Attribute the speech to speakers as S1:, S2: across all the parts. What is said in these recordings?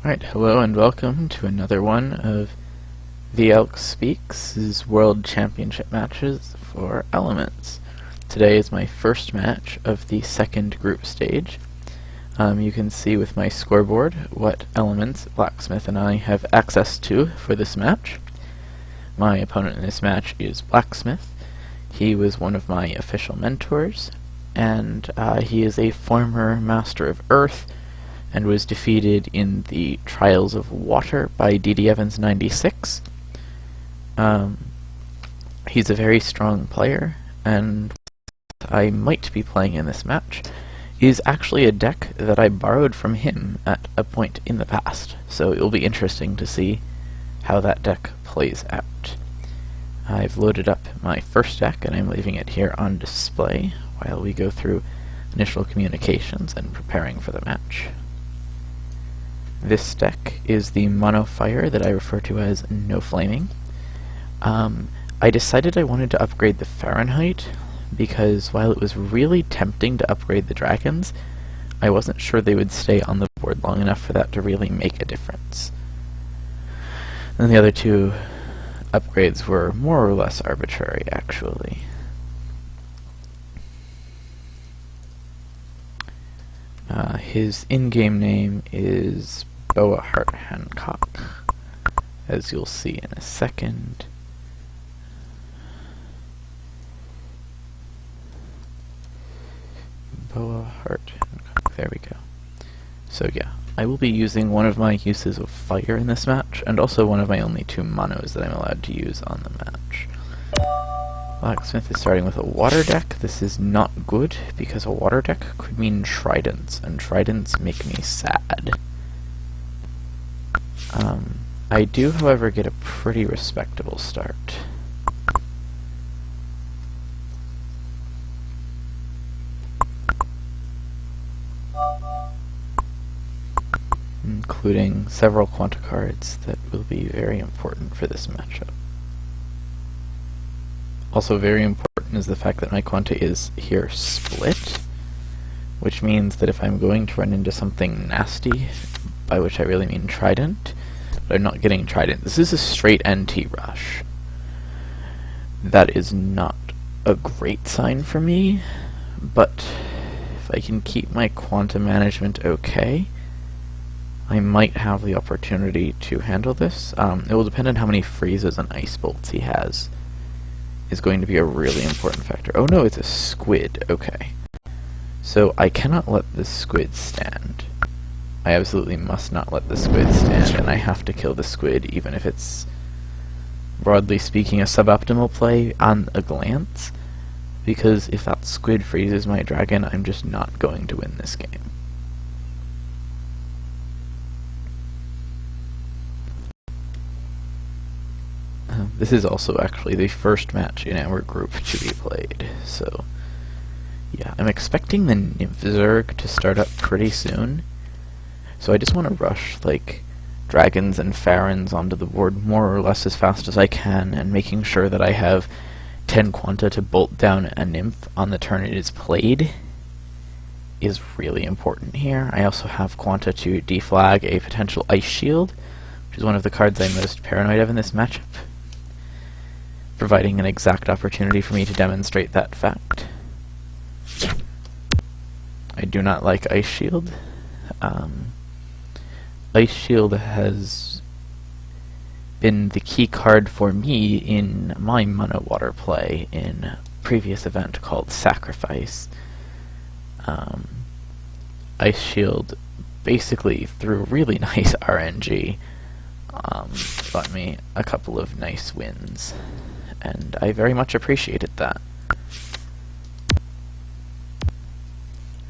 S1: Alright, hello and welcome to another one of The Elk Speaks' World Championship matches for Elements. Today is my first match of the second group stage. You can see with my scoreboard what elements Blacksmith and I have access to for this match. My opponent in this match is Blacksmith. He was one of my official mentors, and he is a former Master of Earth, and was defeated in the Trials of Water by D.D. Evans 96. He's a very strong player, and I might be playing in this match is actually a deck that I borrowed from him at a point in the past, so it will be interesting to see how that deck plays out. I've loaded up my first deck, and I'm leaving it here on display while we go through initial communications and preparing for the match. This deck is the Mono Fire that I refer to as No Flaming. I decided I wanted to upgrade the Fahrenheit because while it was really tempting to upgrade the dragons, I wasn't sure they would stay on the board long enough for that to really make a difference. And the other two upgrades were more or less arbitrary, actually. His in-game name is Boa Hart Hancock, as you'll see in a second. Boa Hart Hancock, there we go. So yeah, I will be using one of my uses of fire in this match, and also one of my only two monos that I'm allowed to use on the match. Blacksmith is starting with a water deck. This is not good, because a water deck could mean tridents, and tridents make me sad. I do, however, get a pretty respectable start. Including several Quanta cards that will be very important for this matchup. Also very important is the fact that my Quanta is here split, which means that if I'm going to run into something nasty, by which I really mean trident, but I'm not getting trident. This is a straight NT rush. That is not a great sign for me, but if I can keep my Quanta management okay, I might have the opportunity to handle this. It will depend on how many freezes and ice bolts he has. Is going to be a really important factor. Oh no, it's a squid. Okay. So I cannot let this squid stand. I absolutely must not let the squid stand, and I have to kill the squid even if it's, broadly speaking, a suboptimal play on a glance, because if that squid freezes my dragon, I'm just not going to win this game. This is also actually the first match in our group to be played, so yeah, I'm expecting the Nymph Zerg to start up pretty soon, so I just want to rush like dragons and Pharons onto the board more or less as fast as I can, and making sure that I have 10 Quanta to bolt down a Nymph on the turn it is played is really important here. I also have Quanta to deflag a potential Ice Shield, which is one of the cards I'm most paranoid of in this matchup, providing an exact opportunity for me to demonstrate that fact. I do not like Ice Shield. Ice Shield has been the key card for me in my mono water play in a previous event called Sacrifice. Ice Shield basically, through really nice RNG, got me a couple of nice wins, and I very much appreciated that.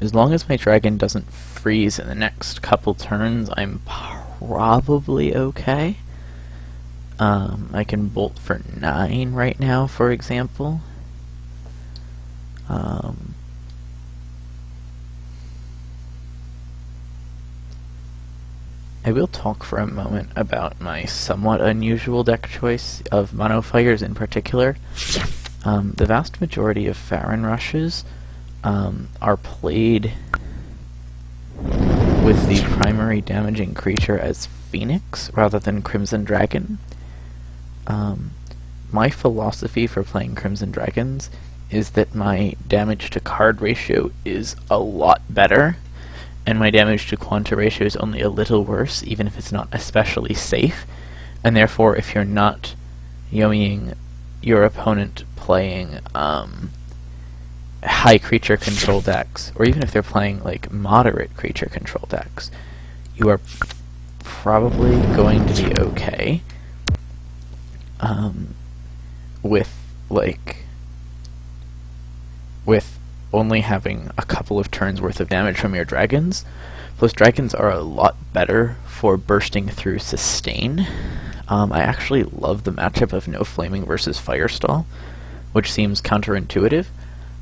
S1: As long as my dragon doesn't freeze in the next couple turns, I'm probably okay. I can bolt for 9 right now, for example. I will talk for a moment about my somewhat unusual deck choice of Mono Fires in particular. The vast majority of Pharon rushes are played with the primary damaging creature as Phoenix rather than Crimson Dragon. My philosophy for playing Crimson Dragons is that my damage to card ratio is a lot better, and my damage to quanta ratio is only a little worse, even if it's not especially safe. And therefore, if you're not yomiing your opponent playing high creature control decks, or even if they're playing like moderate creature control decks, you are probably going to be okay with only having a couple of turns worth of damage from your dragons. Plus, dragons are a lot better for bursting through sustain. I actually love the matchup of No Flaming versus Firestall, which seems counterintuitive,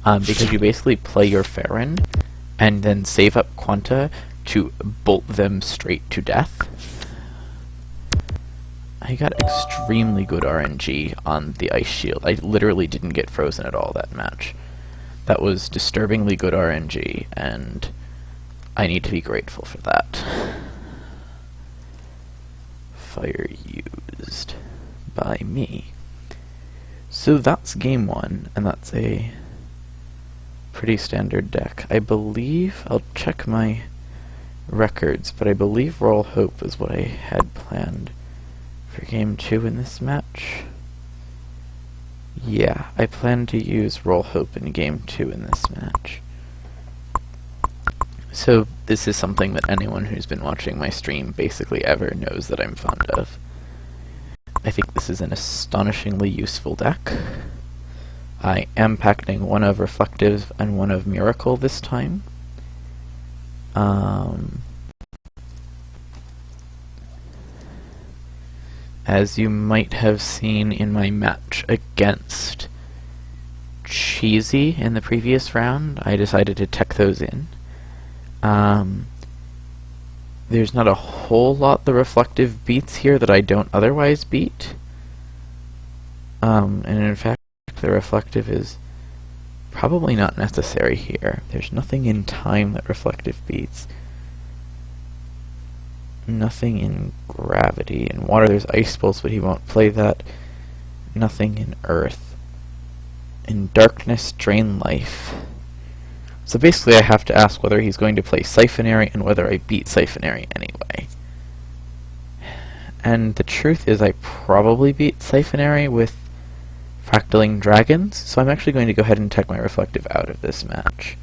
S1: because you basically play your Farron and then save up Quanta to bolt them straight to death. I got extremely good RNG on the Ice Shield. I literally didn't get frozen at all that match. That was disturbingly good RNG, and I need to be grateful for that. Fire used by me. So that's game one, and that's a pretty standard deck. I believe, I'll check my records, but I believe Royal Hope is what I had planned for game two in this match. Yeah, I plan to use Royal Hope in game two in this match. So this is something that anyone who's been watching my stream basically ever knows that I'm fond of. I think this is an astonishingly useful deck. I am packing one of Reflective and one of Miracle this time. As you might have seen in my match against Cheesy in the previous round, I decided to tech those in. There's not a whole lot the Reflective beats here that I don't otherwise beat. And in fact, the Reflective is probably not necessary here. There's nothing in Time that Reflective beats. Nothing in Gravity. In Water there's Ice Pulse, but he won't play that. Nothing in Earth. In Darkness, Drain Life. So basically I have to ask whether he's going to play Siphonary and whether I beat Siphonary anyway. And the truth is I probably beat Siphonary with Fractaling Dragons, so I'm actually going to go ahead and tech my Reflective out of this match,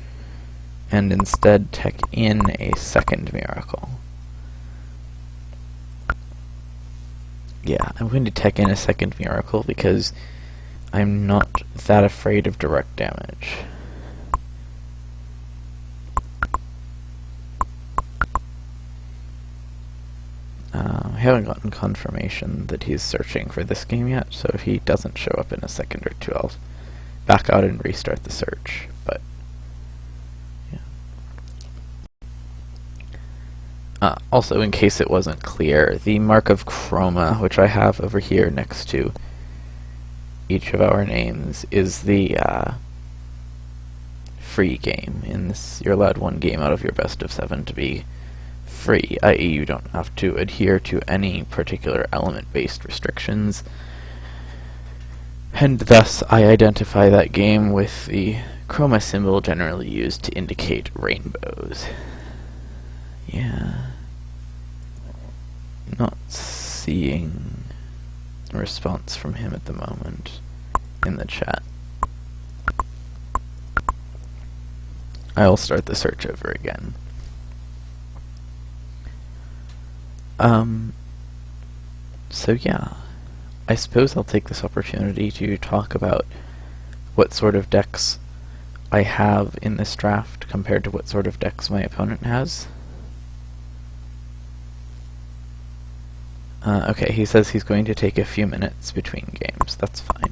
S1: and instead tech in a second Miracle. Yeah, I'm going to tech in a second Miracle because I'm not that afraid of direct damage. I haven't gotten confirmation that he's searching for this game yet, so if he doesn't show up in a second or two, I'll back out and restart the search. But yeah. Also, in case it wasn't clear, the mark of chroma, which I have over here next to each of our names, is the free game. In this, you're allowed one game out of your best of 7 to be free, i.e. you don't have to adhere to any particular element-based restrictions, and thus I identify that game with the chroma symbol generally used to indicate rainbows. Yeah. Not seeing a response from him at the moment in the chat. I'll start the search over again. So yeah, I suppose I'll take this opportunity to talk about what sort of decks I have in this draft compared to what sort of decks my opponent has. Okay, he says he's going to take a few minutes between games. That's fine.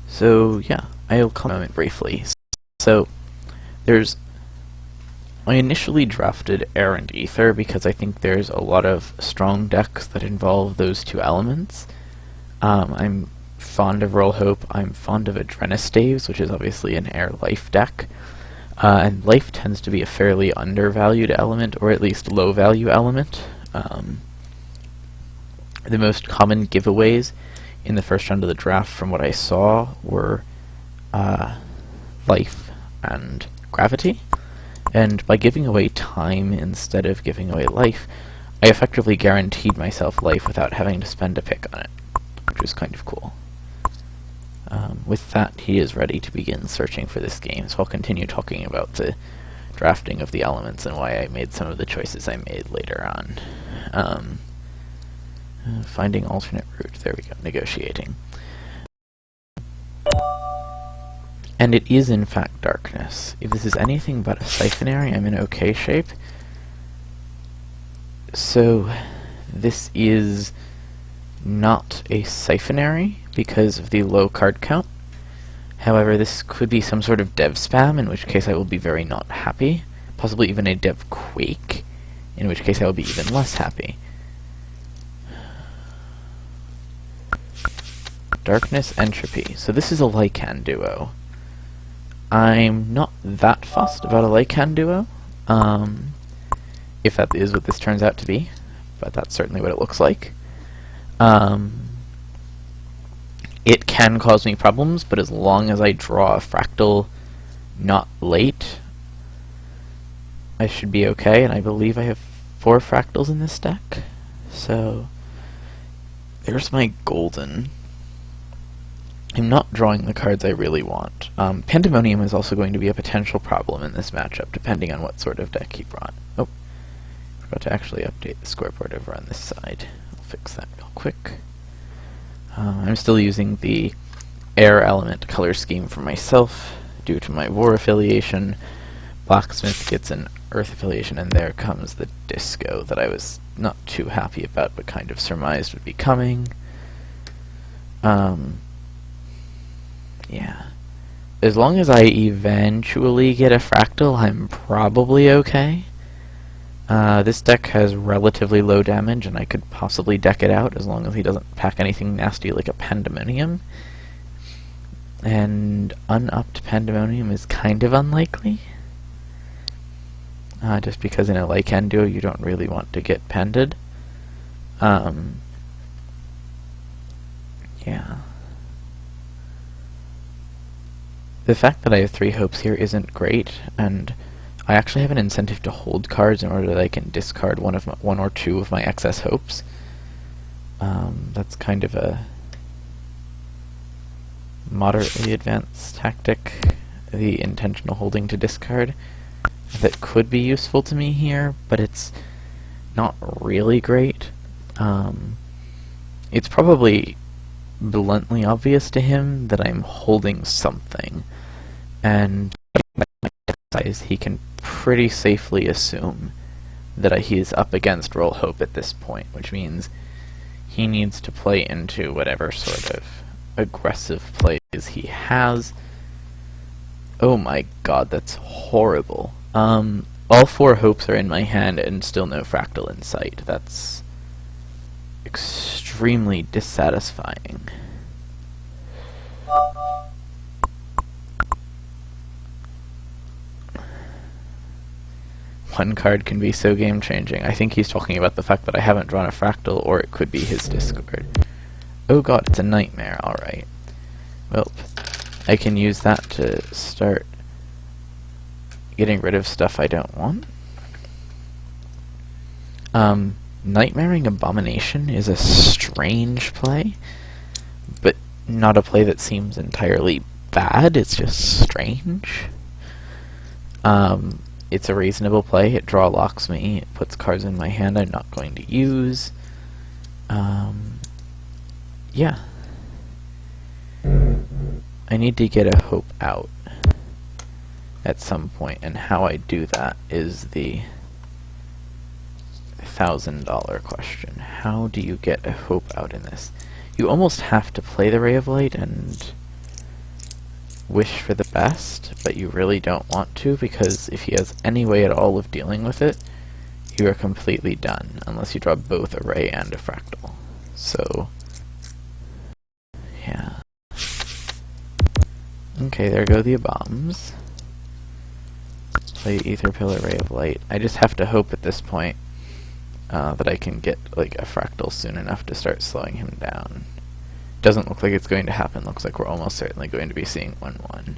S1: So yeah, I'll comment briefly. So, I initially drafted Air and Ether because I think there's a lot of strong decks that involve those two elements. I'm fond of Roll Hope. I'm fond of Adrenistaves, which is obviously an air life deck. And life tends to be a fairly undervalued element, or at least low value element. The most common giveaways in the first round of the draft, from what I saw, were life and gravity. And by giving away time instead of giving away life, I effectively guaranteed myself life without having to spend a pick on it, which was kind of cool. With that, he is ready to begin searching for this game, so I'll continue talking about the drafting of the elements and why I made some of the choices I made later on. Finding alternate route, there we go, negotiating. And it is in fact darkness. If this is anything but a siphonary, I'm in okay shape. So this is not a siphonary because of the low card count. However, this could be some sort of dev spam, in which case I will be very not happy. Possibly even a dev quake, in which case I will be even less happy. Darkness Entropy. So this is a Lycan duo. I'm not that fussed about a Lycan duo, if that is what this turns out to be, but that's certainly what it looks like. It can cause me problems, but as long as I draw a fractal not late, I should be okay, and I believe I have 4 fractals in this deck. So there's my golden. I'm not drawing the cards I really want. Pandemonium is also going to be a potential problem in this matchup, depending on what sort of deck he brought. Oh, forgot to actually update the scoreboard over on this side. I'll fix that real quick. I'm still using the air element color scheme for myself due to my war affiliation. Blacksmith gets an earth affiliation, and there comes the disco that I was not too happy about but kind of surmised would be coming. Yeah. As long as I eventually get a fractal, I'm probably okay. This deck has relatively low damage, and I could possibly deck it out as long as he doesn't pack anything nasty like a Pandemonium. And unupped Pandemonium is kind of unlikely. Just because in a Lycan duo you don't really want to get pended. Yeah. The fact that I have 3 hopes here isn't great, and I actually have an incentive to hold cards in order that I can discard one or two of my excess hopes. That's kind of a moderately advanced tactic, the intentional holding to discard, that could be useful to me here, but it's not really great. It's probably bluntly obvious to him that I'm holding something, and he can pretty safely assume that he is up against Roll Hope at this point, which means he needs to play into whatever sort of aggressive plays he has. Oh my god, that's horrible. All 4 hopes are in my hand and still no fractal in sight. That's extremely dissatisfying. One card can be so game-changing. I think he's talking about the fact that I haven't drawn a fractal, or it could be his discard. Oh god, it's a nightmare, alright. Well, I can use that to start getting rid of stuff I don't want. Nightmaring Abomination is a strange play, but not a play that seems entirely bad, it's just strange. It's a reasonable play. It draw locks me. It puts cards in my hand I'm not going to use. Yeah. I need to get a hope out at some point, and how I do that is the $1,000 question. How do you get a hope out in this? You almost have to play the Ray of Light and wish for the best, but you really don't want to, because if he has any way at all of dealing with it, you are completely done, unless you draw both a Ray and a Fractal. So, yeah. Okay, there go the bombs. Play Ether Pillar, Ray of Light. I just have to hope at this point that I can get like a fractal soon enough to start slowing him down. Doesn't look like it's going to happen. Looks like we're almost certainly going to be seeing 1-1.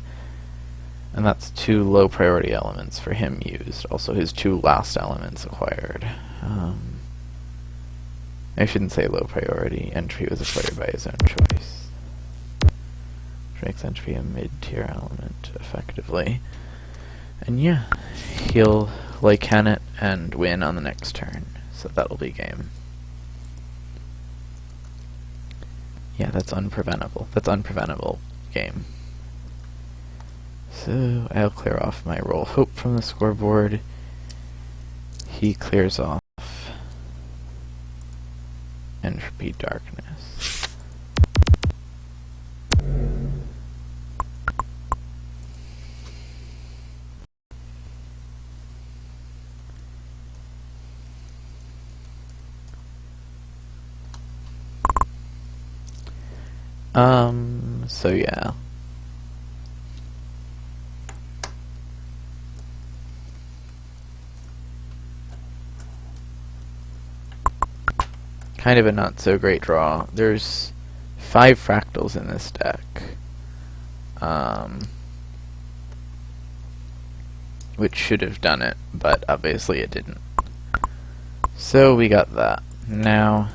S1: And that's 2 low priority elements for him used. Also his 2 last elements acquired. I shouldn't say low priority. Entry was acquired by his own choice. Which makes entry a mid-tier element, effectively. And yeah, he'll can it and win on the next turn. So that'll be game. Yeah, that's unpreventable. That's unpreventable game. So I'll clear off my roll hope from the scoreboard. He clears off entropy darkness. So yeah. Kind of a not so great draw. There's 5 fractals in this deck. Which should have done it, but obviously it didn't. So we got that. Now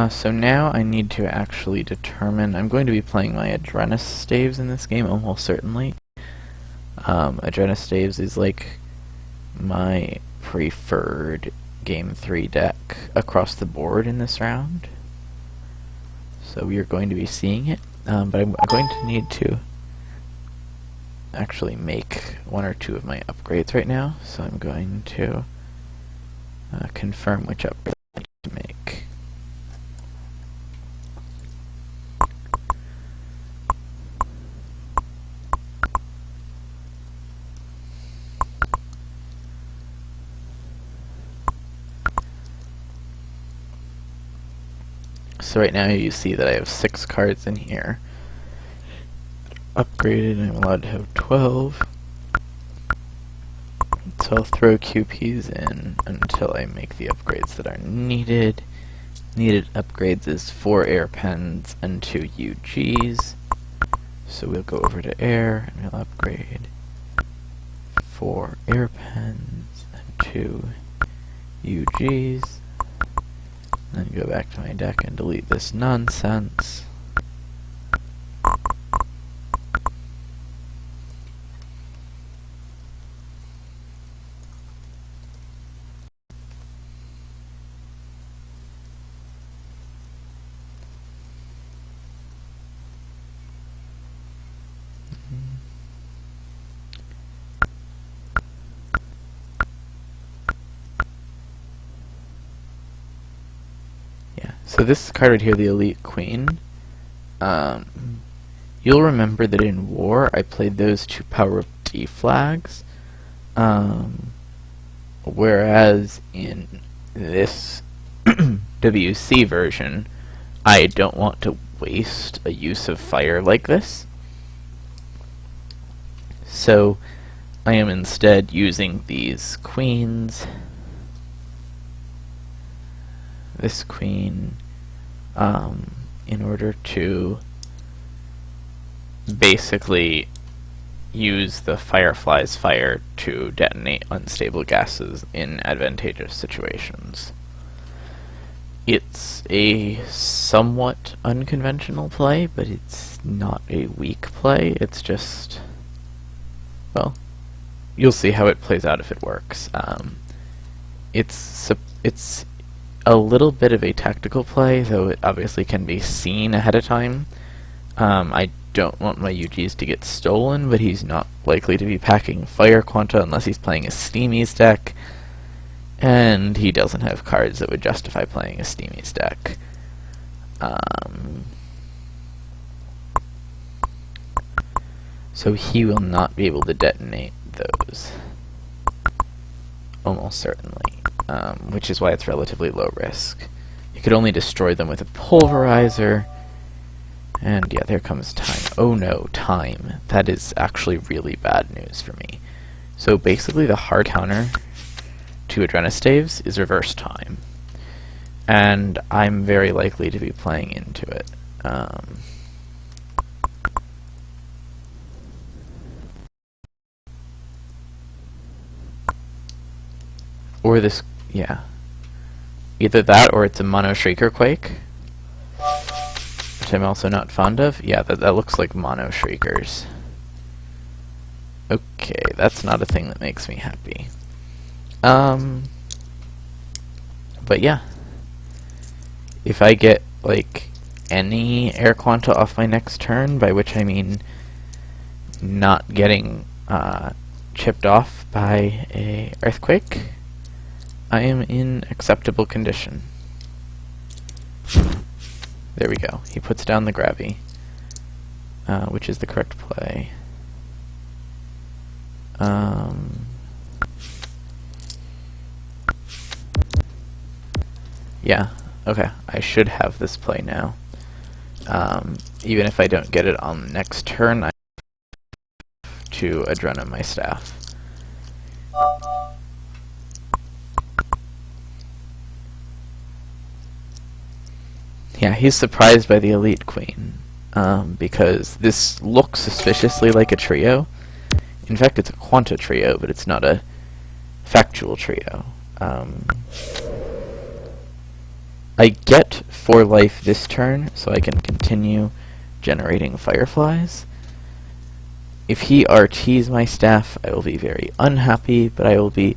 S1: so now I need to actually determine. I'm going to be playing my Adrenaline Staves in this game, almost certainly. Adrenaline Staves is like my preferred Game 3 deck across the board in this round. So we are going to be seeing it, but I'm going to need to actually make 1 or 2 of my upgrades right now. So I'm going to confirm which upgrade I need to make. So right now you see that I have 6 cards in here. Upgraded, I'm allowed to have 12. So I'll throw QPs in until I make the upgrades that are needed. Needed upgrades is 4 air pens and 2 UGs. So we'll go over to air and we'll upgrade 4 air pens and 2 UGs. Then go back to my deck and delete this nonsense. So this card right here, the Elite Queen, you'll remember that in War I played those 2 Power of D flags, whereas in this WC version I don't want to waste a use of fire like this, so I am instead using these queens. This queen, in order to basically use the Firefly's fire to detonate unstable gases in advantageous situations. It's a somewhat unconventional play, but it's not a weak play. It's just, well, you'll see how it plays out if it works. It's a little bit of a tactical play, though it obviously can be seen ahead of time. I don't want my UGs to get stolen, but he's not likely to be packing Fire Quanta unless he's playing a Steamies deck, and he doesn't have cards that would justify playing a Steamies deck. So he will not be able to detonate those. Almost certainly. Which is why it's relatively low risk. You could only destroy them with a pulverizer. And yeah, there comes time. Oh no, time. That is actually really bad news for me. So basically the hard counter to Adrenistaves is reverse time. And I'm very likely to be playing into it. Or this, yeah. Either that or it's a Mono Shrieker Quake, which I'm also not fond of. Yeah, that looks like Mono Shriekers. Okay, that's not a thing that makes me happy. But yeah. If I get, like, any Air Quanta off my next turn, by which I mean not getting chipped off by a Earthquake, I am in acceptable condition. There we go. He puts down the Gravy, which is the correct play. Yeah, okay. I should have this play now. Even if I don't get it on the next turn, I have to Adrena my staff. Yeah, he's surprised by the Elite Queen, because this looks suspiciously like a trio. In fact, it's a Quanta trio, but it's not a factual trio. I get 4 life this turn, so I can continue generating Fireflies. If he RTs my staff, I will be very unhappy, but I will be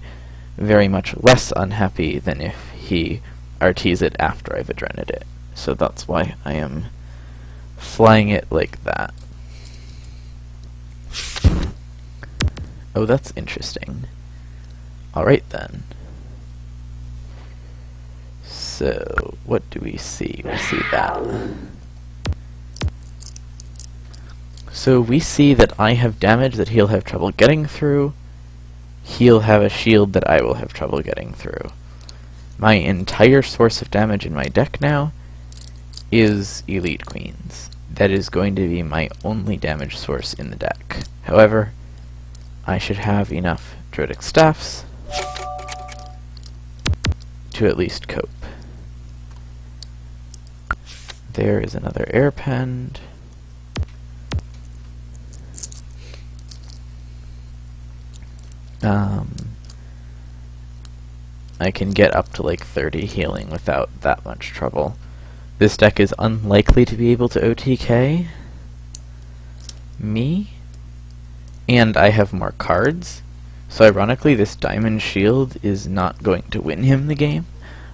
S1: very much less unhappy than if he RTs it after I've Adrened it. So that's why I am flying it like that. Oh, that's interesting. Alright then. So, what do we see? We see that. So we see that I have damage that he'll have trouble getting through. He'll have a shield that I will have trouble getting through. My entire source of damage in my deck now is Elite Queens. That is going to be my only damage source in the deck. However, I should have enough Druidic Staffs to at least cope. There is another Air Pend. I can get up to like 30 healing without that much trouble. This deck is unlikely to be able to OTK me, and I have more cards, so ironically this Diamond Shield is not going to win him the game,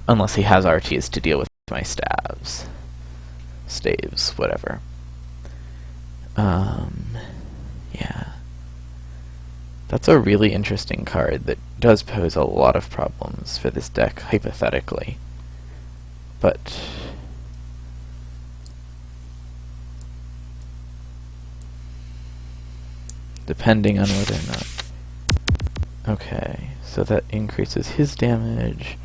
S1: unless he has RTs to deal with my staves, whatever. Yeah. That's a really interesting card that does pose a lot of problems for this deck, hypothetically. But depending on whether or not... Okay, so that increases his damage.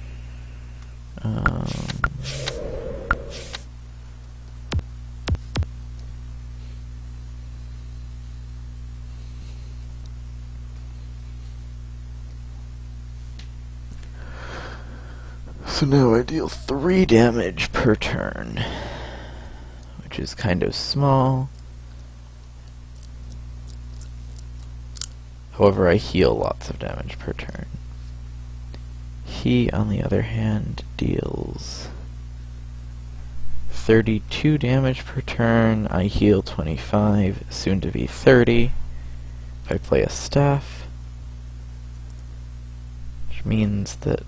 S1: So now I deal 3 damage per turn, which is kind of small. However, I heal lots of damage per turn. He, on the other hand, deals 32 damage per turn. I heal 25, soon to be 30. If I play a staff, which means that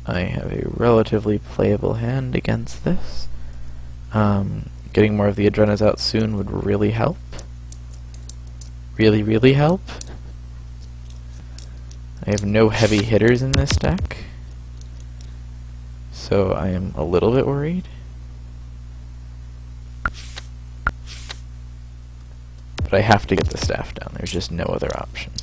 S1: I have a relatively playable hand against this. Getting more of the Adrenas out soon would really help. Really, really help. I have no heavy hitters in this deck, so I am a little bit worried. But But I have to get the staff down. There's just no other option.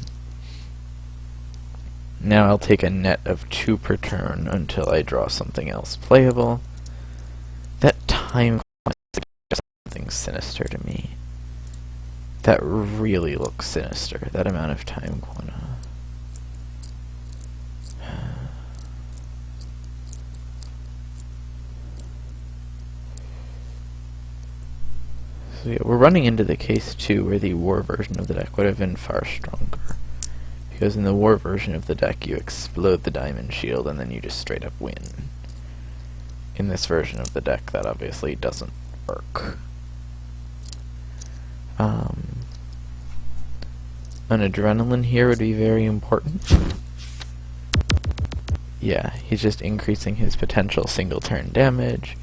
S1: Now I'll take a net of 2 per turn until I draw something else playable. That time suggests something sinister to me. That really looks sinister, that amount of time quanta. So yeah, we're running into the case too where the war version of the deck would have been far stronger. Because in the war version of the deck you explode the diamond shield and then you just straight up win. In this version of the deck that obviously doesn't work. An adrenaline here would be very important. Yeah, he's just increasing his potential single turn damage.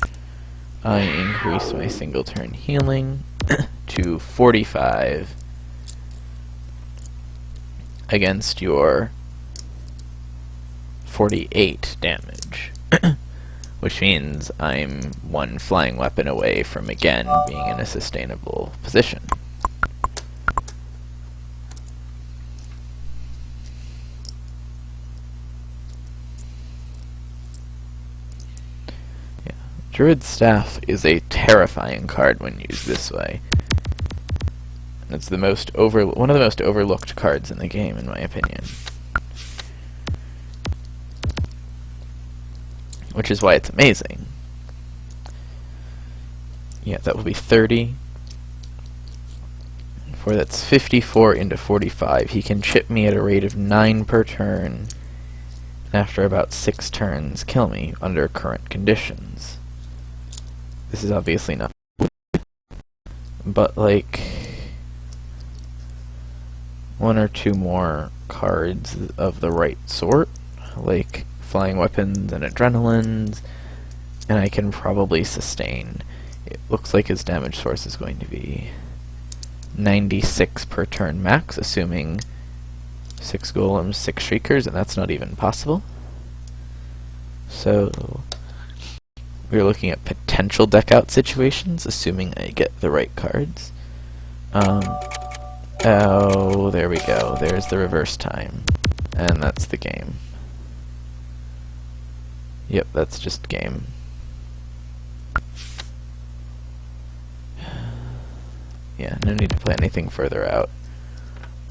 S1: I increase my single turn healing to 45 against your 48 damage. Which means I'm 1 flying weapon away from again being in a sustainable position. Druid's Staff is a terrifying card when used this way. It's the most one of the most overlooked cards in the game, in my opinion. Which is why it's amazing. Yeah, that will be 30. For that's 54 into 45. He can chip me at a rate of 9 per turn, and after about 6 turns, kill me under current conditions. This is obviously not, but like 1 or 2 more cards of the right sort, like flying weapons and adrenalines, and I can probably sustain. It looks like his damage source is going to be 96 per turn max, assuming 6 golems, 6 shriekers, and that's not even possible. So we're looking at potential deck out situations, assuming I get the right cards. Oh, there we go. There's the reverse time. And that's the game. Yep, that's just game. Yeah, no need to play anything further out.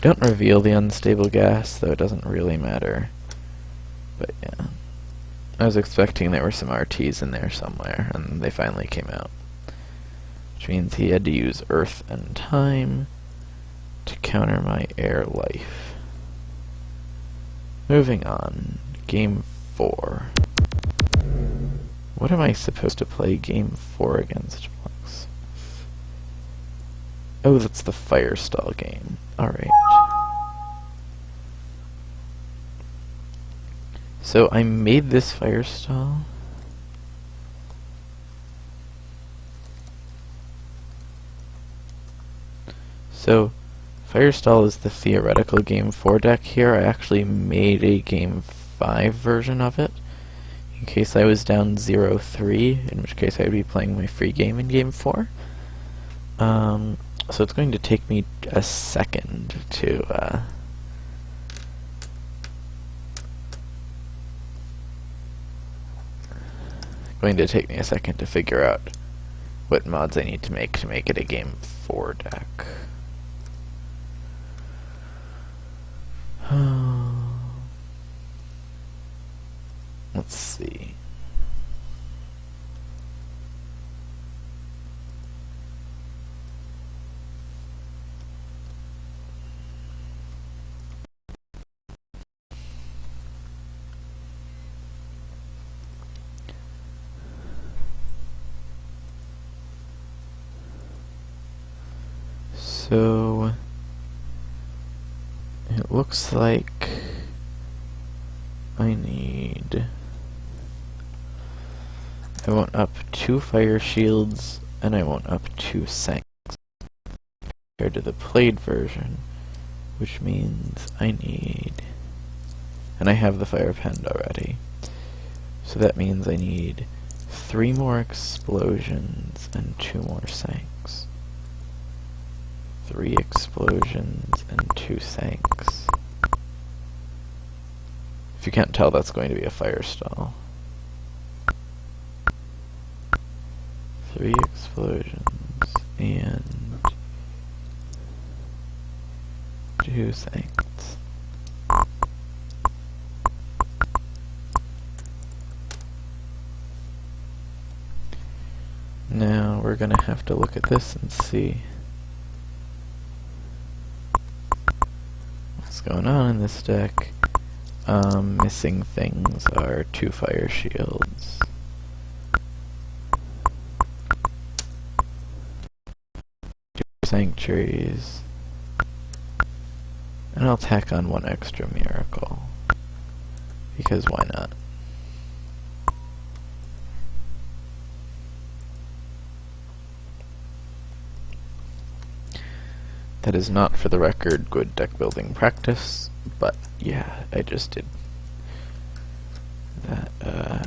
S1: Don't reveal the unstable gas, though it doesn't really matter. But yeah. I was expecting there were some RTs in there somewhere, and they finally came out. Which means he had to use Earth and Time to counter my Air Life. Moving on. Game 4. What am I supposed to play Game 4 against Blacksmith? Oh, that's the Firestall game. Alright. So I made this Firestall. So Firestall is the theoretical Game 4 deck here. I actually made a Game 5 version of it, in case I was down 0-3, in which case I would be playing my free game in Game 4. So it's going to take me a second to figure out what mods I need to make it a Game 4 deck. Let's see. So it looks like I want up 2 fire shields, and I want up 2 sanks compared to the played version, which means I need, and I have the fire penned already, so that means I need 3 more explosions and 2 more sanks. 3 explosions and 2 sinks. If you can't tell, that's going to be a fire stall. 3 explosions and 2 sinks. Now we're gonna have to look at this and see what's going on in this deck. Missing things are 2 fire shields, 2 sanctuaries, and I'll tack on 1 extra miracle, because why not? That is not, for the record, good deck building practice, but yeah, I just did that.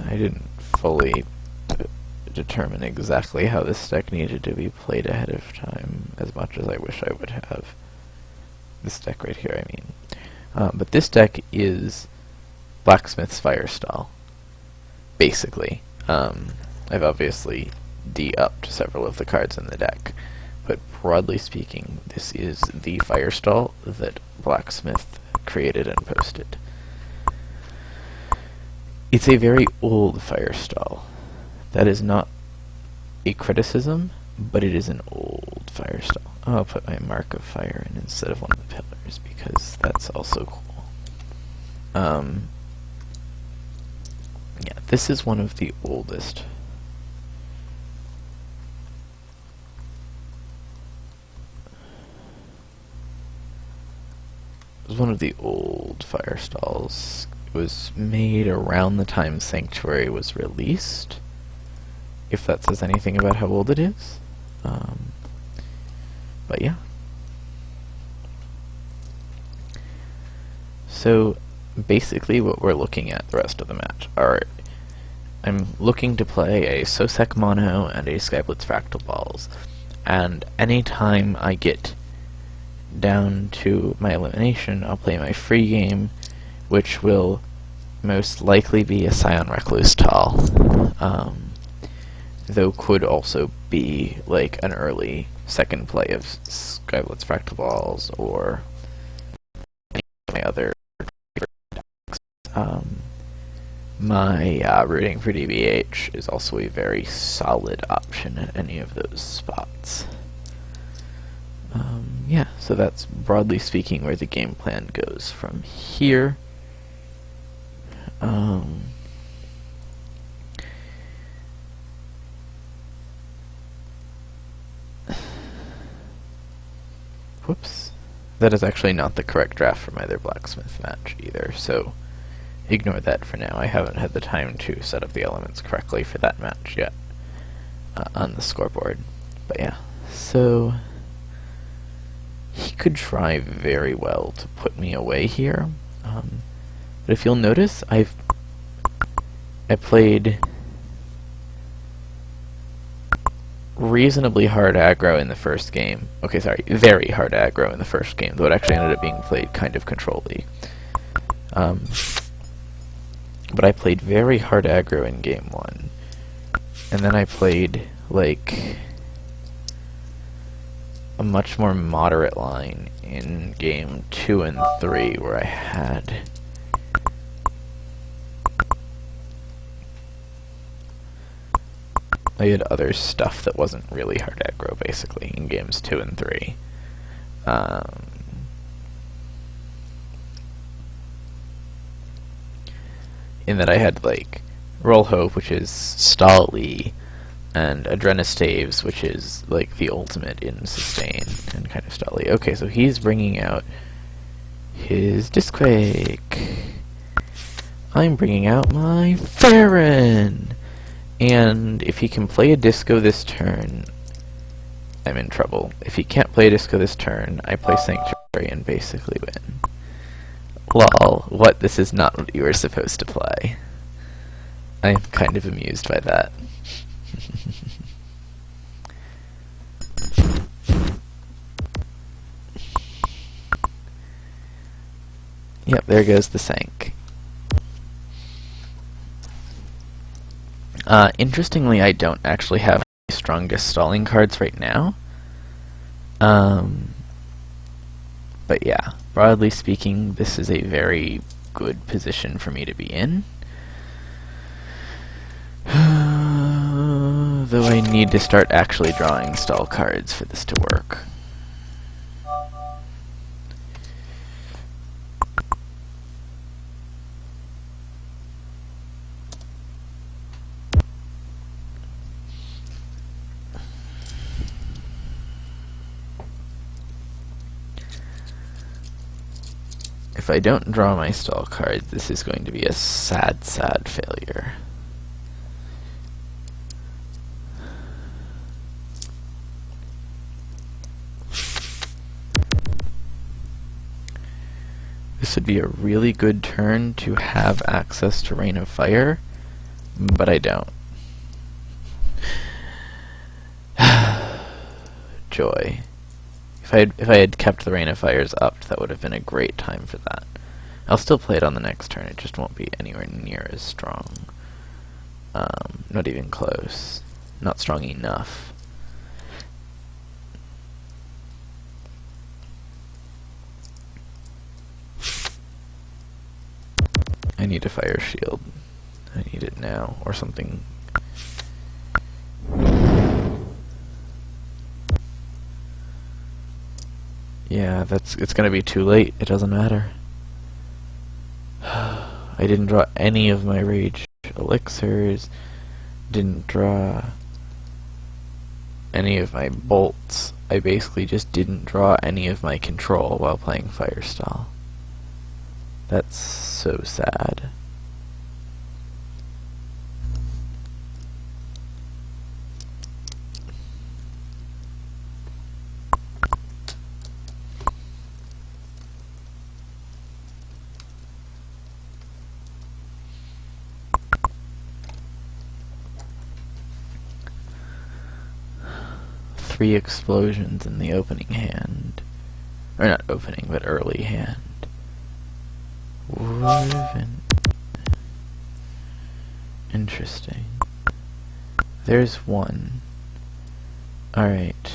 S1: I didn't fully determine exactly how this deck needed to be played ahead of time, as much as I wish I would have. This deck right here, I mean. But this deck is Blacksmith's Firestall, basically. I've obviously de-upped several of the cards in the deck, but broadly speaking, this is the Firestall that Blacksmith created and posted. It's a very old Firestall. That is not a criticism, but it is an old Firestall. I'll put my Mark of Fire in instead of one of the pillars, because that's also cool. Yeah, this is one of the oldest. It was one of the old Firestalls. It was made around the time Sanctuary was released, if that says anything about how old it is. But yeah. So basically what we're looking at the rest of the match are, I'm looking to play a Sosek Mono and a Skyblitz Fractal Balls, and anytime I get down to my elimination, I'll play my free game, which will most likely be a Scion Recluse Tall, though could also be like an early second play of Skyblitz Fractal Balls or any of my other decks. My Rooting for DBH is also a very solid option at any of those spots. Yeah, so that's broadly speaking where the game plan goes from here. Whoops. That is actually not the correct draft for my other Blacksmith match either, so ignore that for now. I haven't had the time to set up the elements correctly for that match yet on the scoreboard. But yeah, so he could try very well to put me away here, but if you'll notice, I played reasonably hard aggro in the first game. Okay, sorry, very hard aggro in the first game, though it actually ended up being played kind of control-y. But I played very hard aggro in game 1, and then I played, like, a much more moderate line in game 2 and 3, where I had other stuff that wasn't really hard aggro, basically, in games 2 and 3. In that I had, like, Roll Hope, which is stall-y, and Adrenistaves, which is, like, the ultimate in sustain, and kind of stall-y. Okay, so he's bringing out his Disquake. I'm bringing out my Farron! And if he can play a Disco this turn, I'm in trouble. If he can't play a Disco this turn, I play Sanctuary and basically win. Lol, what? This is not what you were supposed to play. I'm kind of amused by that. Yep, there goes the sank. Interestingly, I don't actually have the strongest stalling cards right now. But yeah, broadly speaking, this is a very good position for me to be in. Though I need to start actually drawing stall cards for this to work. If I don't draw my stall cards, this is going to be a sad, sad failure. This would be a really good turn to have access to Rain of Fire, but I don't. Joy. If I had kept the Rain of Fires up, that would have been a great time for that. I'll still play it on the next turn, it just won't be anywhere near as strong. Not even close. Not strong enough. I need a fire shield. I need it now, or something. Yeah, it's gonna be too late. It doesn't matter. I didn't draw any of my rage elixirs. Didn't draw any of my bolts. I basically just didn't draw any of my control while playing Firestall. That's so sad. Three explosions in the opening hand. Or not opening, but early hand. Woven. Interesting. There's one. Alright.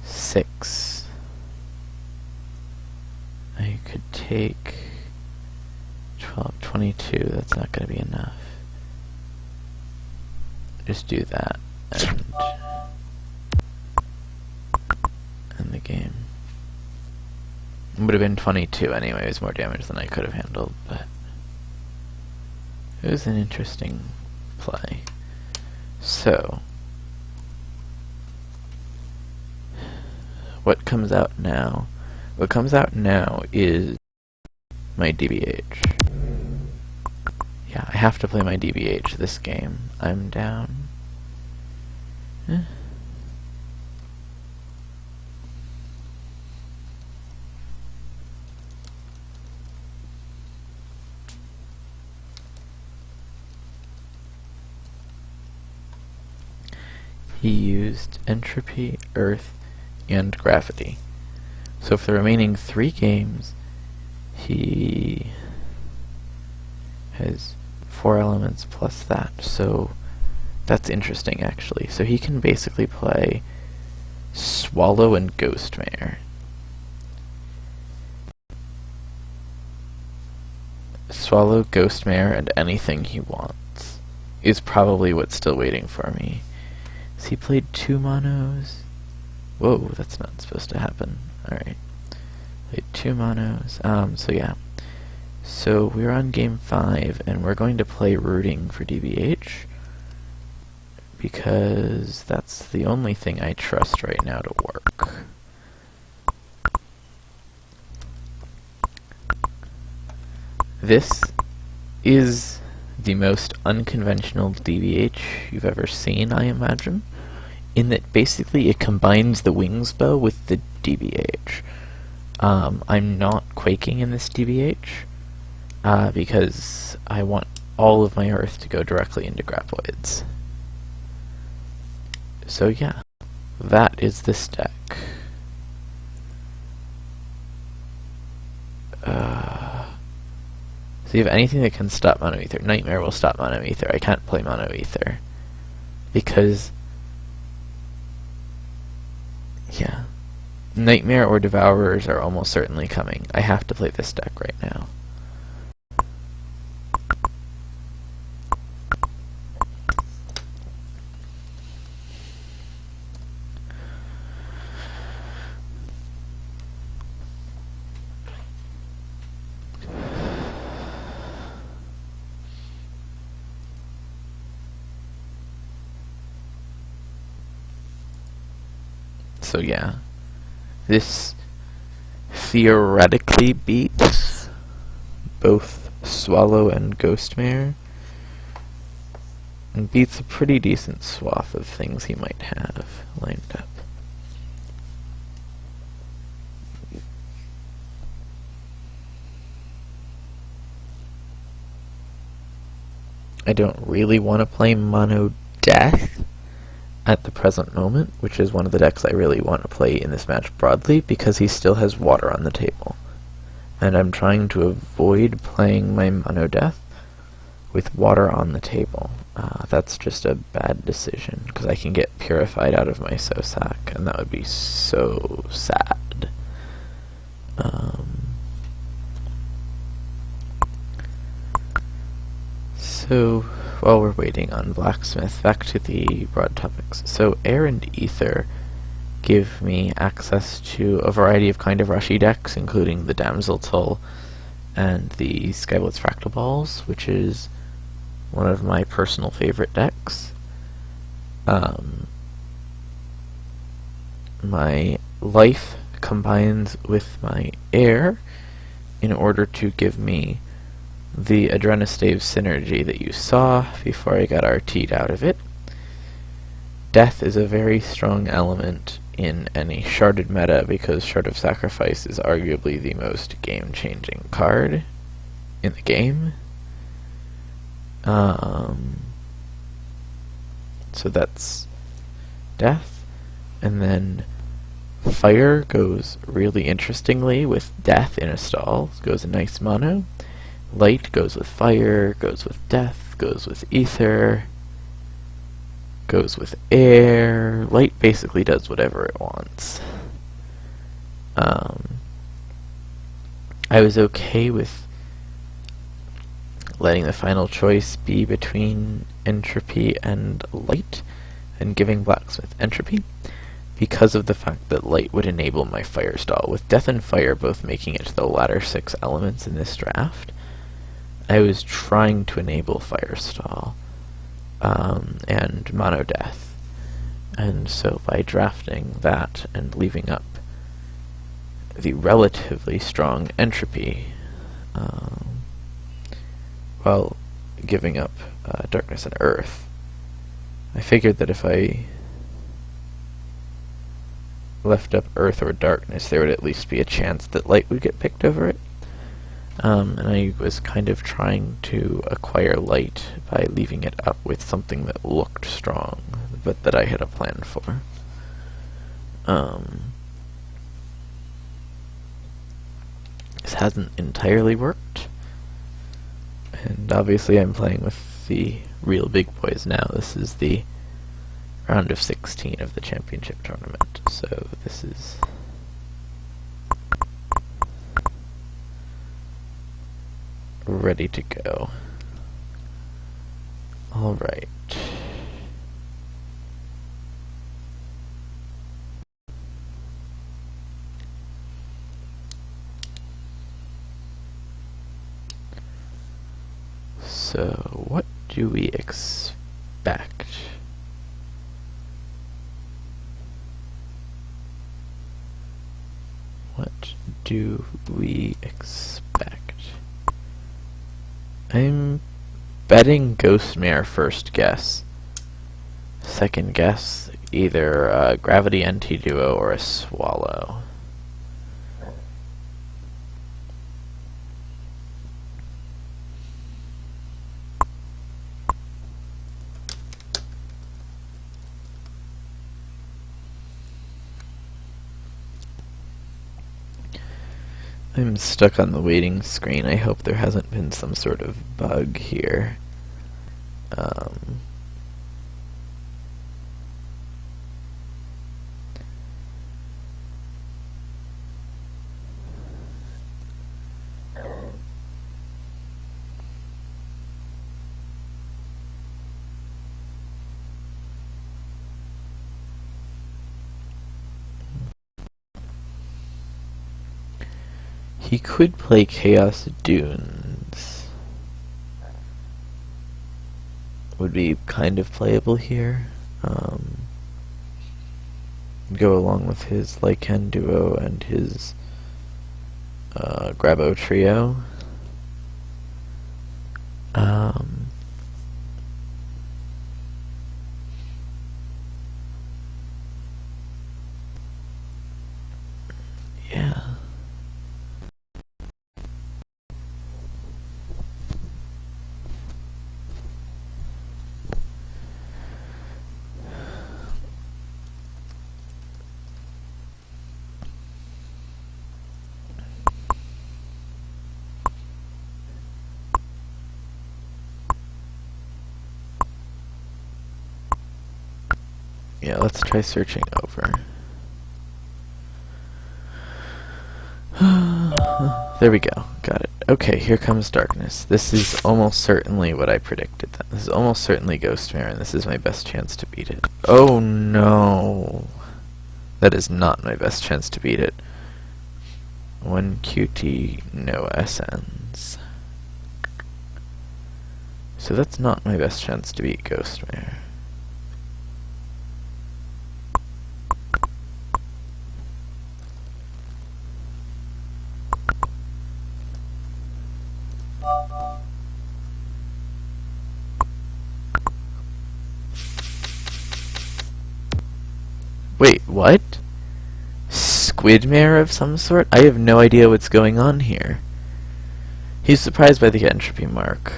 S1: 6. I could take 12, 22. That's not going to be enough. Just do that. And the game. It would have been 22 anyway. It was more damage than I could have handled, but it was an interesting play. So, what comes out now? What comes out now is my DBH. Yeah, I have to play my DBH this game. I'm down. He used entropy, earth, and gravity. So for the remaining 3 games, he has 4 elements plus that. So that's interesting, actually. So he can basically play Swallow and Ghostmare. Swallow, Ghostmare, and anything he wants is probably what's still waiting for me. So he played 2 monos. Whoa, that's not supposed to happen. Alright. Played 2 monos. So yeah. So we're on game 5, and we're going to play Rooting for DBH, because that's the only thing I trust right now to work. This is the most unconventional DBH you've ever seen, I imagine, in that basically it combines the Wings Bow with the DBH. I'm not quaking in this DBH, because I want all of my Earth to go directly into Graboids. So yeah, that is this deck. So you have anything that can stop Mono Ether. Nightmare will stop Mono Ether. I can't play Mono Ether. Because... yeah. Nightmare or Devourers are almost certainly coming. I have to play this deck right now. So yeah, this theoretically beats both Swallow and Ghostmare, and beats a pretty decent swath of things he might have lined up. I don't really want to play Mono Death at the present moment, which is one of the decks I really want to play in this match broadly, because he still has water on the table. And I'm trying to avoid playing my Mono Death with water on the table. That's just a bad decision, because I can get Purified out of my Sosak, and that would be so sad. So, while we're waiting on Blacksmith, back to the broad topics. So, Air and Ether give me access to a variety of kind of rushy decks, including the Damsel Tull and the Skyblitz Fractal Balls, which is one of my personal favorite decks. My life combines with my air in order to give me the Adrenostave synergy that you saw before I got RT'd out of it. Death is a very strong element in any Sharded meta because Shard of Sacrifice is arguably the most game-changing card in the game. So that's Death. And then Fire goes really interestingly with Death in a stall. Goes a nice mono. Light goes with Fire, goes with Death, goes with Ether, goes with Air. Light basically does whatever it wants. I was okay with letting the final choice be between Entropy and Light, and giving Blacksmith Entropy, because of the fact that Light would enable my Fire stall. With Death and Fire both making it to the latter 6 elements in this draft, I was trying to enable Firestall and Mono Death, and so by drafting that and leaving up the relatively strong Entropy, while giving up Darkness and Earth, I figured that if I left up Earth or Darkness, there would at least be a chance that Light would get picked over it. And I was kind of trying to acquire Light by leaving it up with something that looked strong, but that I had a plan for. This hasn't entirely worked, and obviously I'm playing with the real big boys now. This is the round of 16 of the championship tournament, so this is ready to go. Alright. So, what do we expect? What do we expect? I'm betting Ghostmare first guess. Second guess, either Gravity NT Duo or a Swallow. I'm stuck on the waiting screen. I hope there hasn't been some sort of bug here. He could play Chaos Dunes. Would be kind of playable here. Go along with his Lycan duo and his Grabo trio. Yeah. Yeah, let's try searching over. There we go. Got it. Okay, here comes darkness. This is almost certainly what I predicted then. This is almost certainly Ghostmare, and this is my best chance to beat it. Oh no! That is not my best chance to beat it. 1 QT, no SNs. So that's not my best chance to beat Ghostmare. Wait, what? Squidmare of some sort? I have no idea what's going on here. He's surprised by the entropy mark.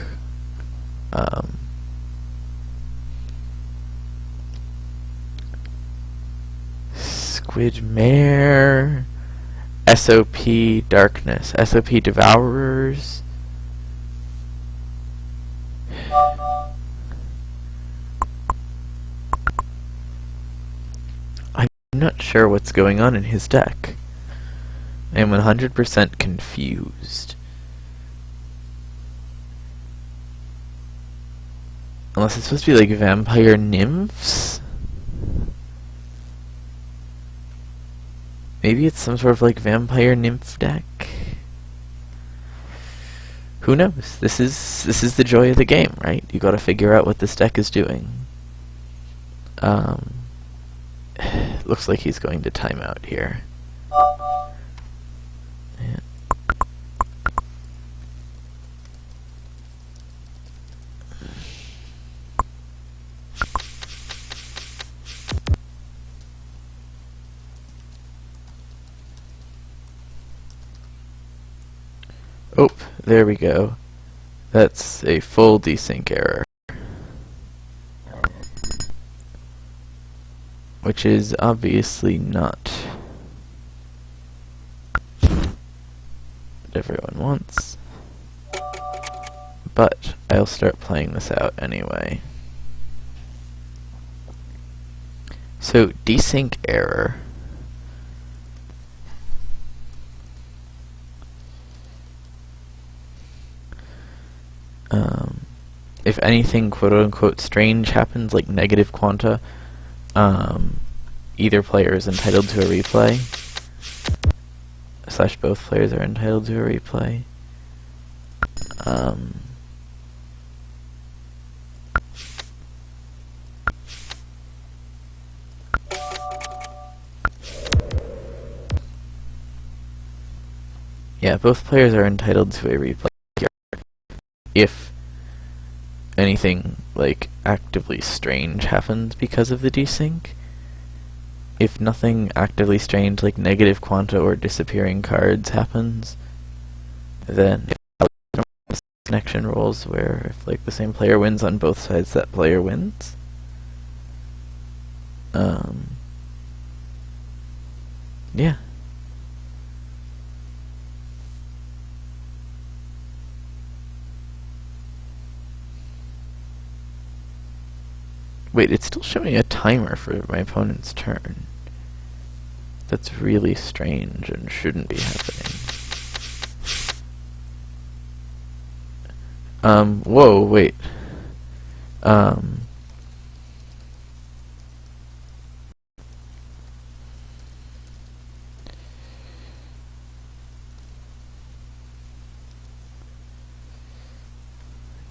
S1: Squidmare, SOP Darkness, SOP Devourers. I'm not sure what's going on in his deck. I am 100% confused. Unless it's supposed to be like vampire nymphs? Maybe it's some sort of like vampire nymph deck? Who knows? This is the joy of the game, right? You gotta figure out what this deck is doing. Looks like he's going to time out here. Yeah. Oh, there we go. That's a full desync error. Which is obviously not what everyone wants. But I'll start playing this out anyway. So, desync error. If anything quote-unquote strange happens, like negative quanta, either player is entitled to a replay, / both players are entitled to a replay. Yeah, both players are entitled to a replay if anything like actively strange happens because of the desync. If nothing actively strange like negative quanta or disappearing cards happens, then connection rules where if like the same player wins on both sides, that player wins. Yeah. Wait, it's still showing a timer for my opponent's turn. That's really strange and shouldn't be happening. Whoa, wait.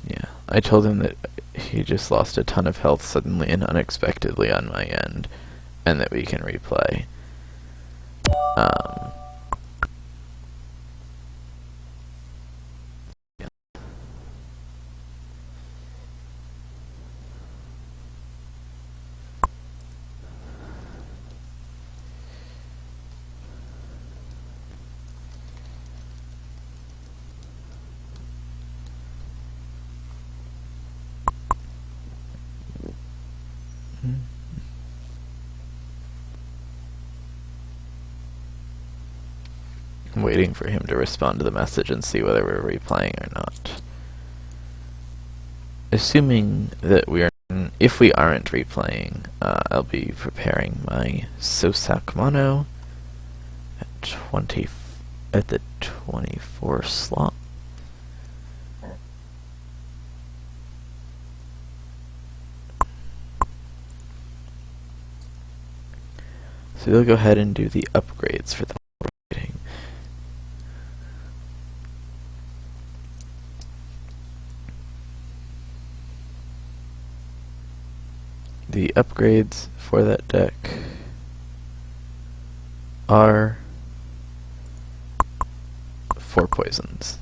S1: Yeah, I told him that he just lost a ton of health suddenly and unexpectedly on my end, and that we can replay. Yeah. I'm waiting for him to respond to the message and see whether we're replaying or not. Assuming that if we aren't replaying, I'll be preparing my Sosak Mono at the 24 slot. So we'll go ahead and do the upgrades for the rating. The upgrades for that deck are 4 poisons.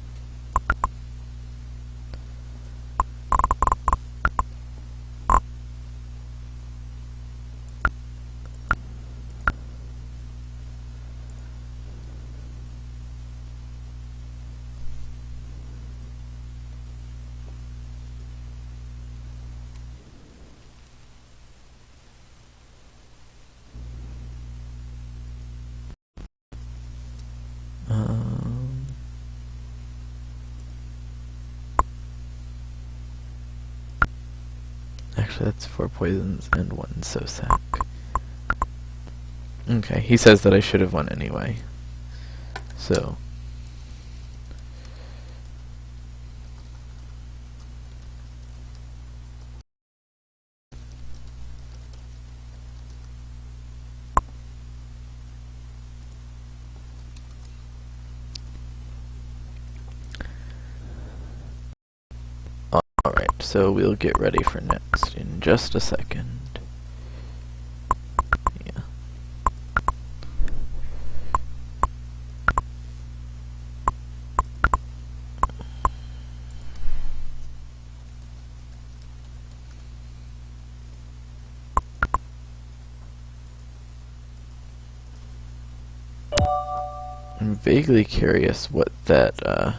S1: Actually, that's 4 poisons and 1 Sosak. Okay, he says that I should have won anyway. So. Alright, so we'll get ready for next in just a second. Yeah. I'm vaguely curious what that,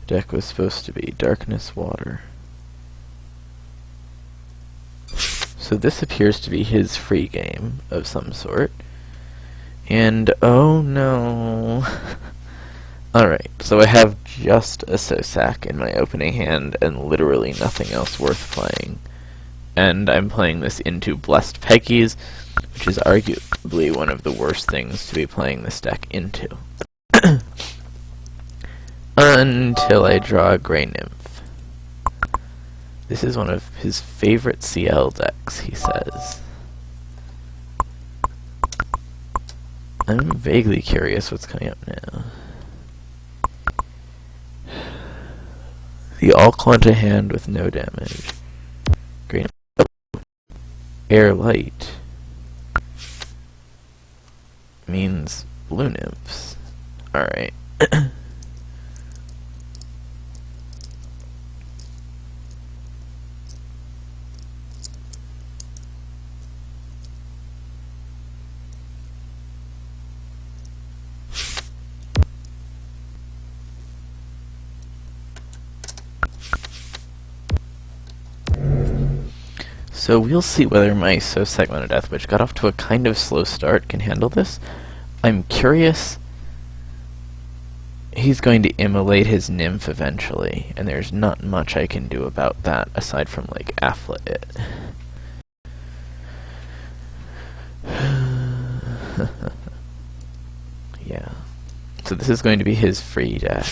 S1: deck was supposed to be. Darkness Water. So this appears to be his free game of some sort. And oh no. Alright, so I have just a Sosak in my opening hand and literally nothing else worth playing. And I'm playing this into Blessed Peggies, which is arguably one of the worst things to be playing this deck into. Until I draw a Grey Nymph. This is one of his favorite CL decks, he says. I'm vaguely curious what's coming up now. The all-quanta hand with no damage. Grey Nymph. Oh. Air Light means blue nymphs. Alright. So we'll see whether my Sosak Mono Death, which got off to a kind of slow start, can handle this. I'm curious. He's going to immolate his nymph eventually, and there's not much I can do about that aside from, like, afflet it. Yeah. So this is going to be his free deck.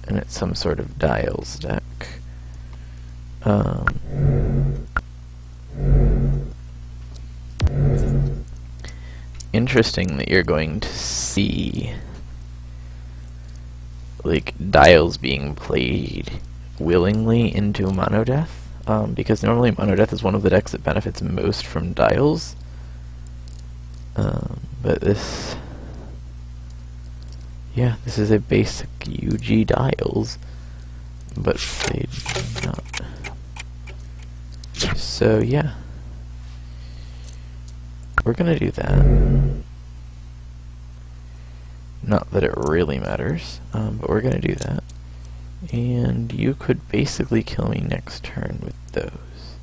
S1: And it's some sort of dials deck. Interesting that you're going to see like dials being played willingly into Mono Death, because normally Mono Death is one of the decks that benefits most from dials. But this, yeah, this is a basic UG dials, but played not. So yeah, we're gonna do that. Not that it really matters, but we're gonna do that. And you could basically kill me next turn with those.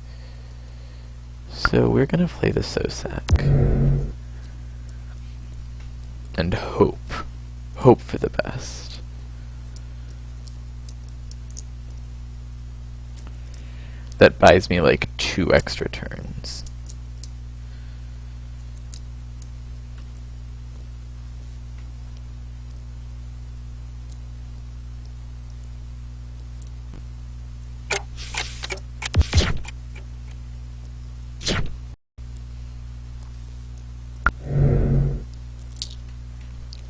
S1: So we're gonna play the Sosak. And hope for the best. That buys me like 2 extra turns.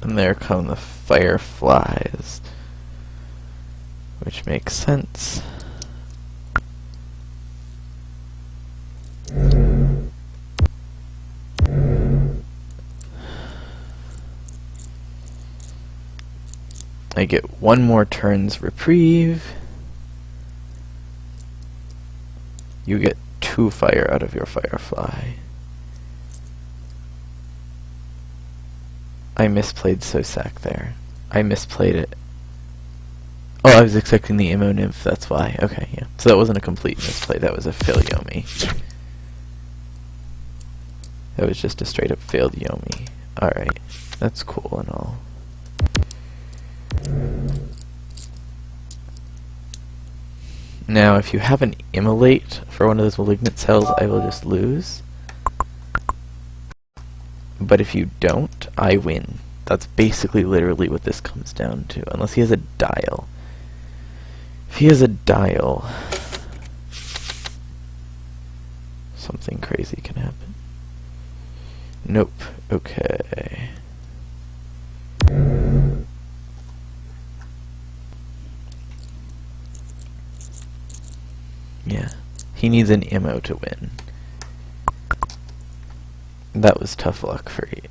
S1: And there come the fireflies, which makes sense. I get 1 more turn's reprieve. You get 2 fire out of your firefly. I misplayed Sosak there. I misplayed it. Oh, I was expecting the Emo Nymph, that's why. Okay, yeah. So that wasn't a complete misplay, that was a fail Yomi. That was just a straight up failed Yomi. Alright, that's cool and all. Now, if you have an Immolate for one of those Malignant Cells, I will just lose. But if you don't, I win. That's basically literally what this comes down to, unless he has a dial. If he has a dial, something crazy can happen. Nope. Okay. Yeah. He needs an Immo to win. That was tough luck for you.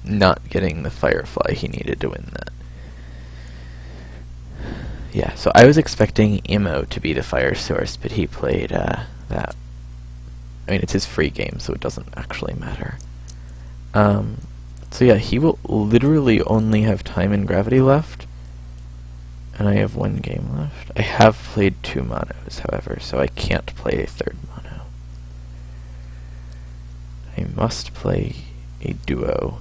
S1: Not getting the Firefly he needed to win that. Yeah, so I was expecting Immo to be the fire source, but he played that. I mean, it's his free game, so it doesn't actually matter. So yeah, he will literally only have time and gravity left, and I have 1 game left. I have played 2 monos, however, so I can't play a 3rd mono. I must play a duo.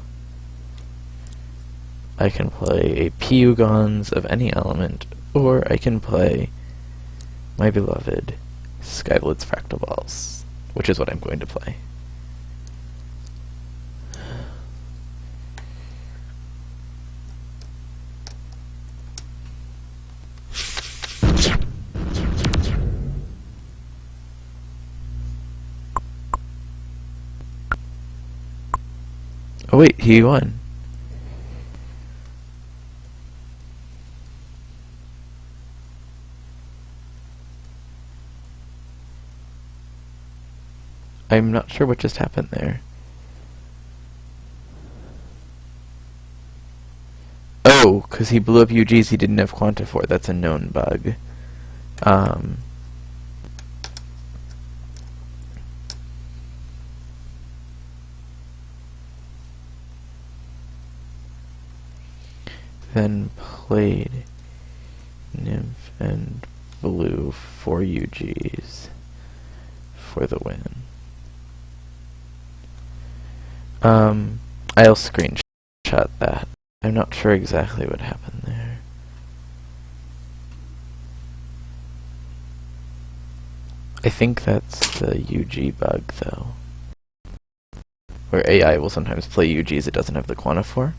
S1: I can play a Pugons of any element, or I can play my beloved Skyblitz Fractal Balls, which is what I'm going to play. Oh wait, he won. I'm not sure what just happened there. Oh, because he blew up UGs he didn't have Quanta for. That's a known bug. Then played Nymph and blew 4 UGs for the win. I'll screenshot that. I'm not sure exactly what happened there. I think that's the UG bug, though, where AI will sometimes play UGs it doesn't have the quanta for.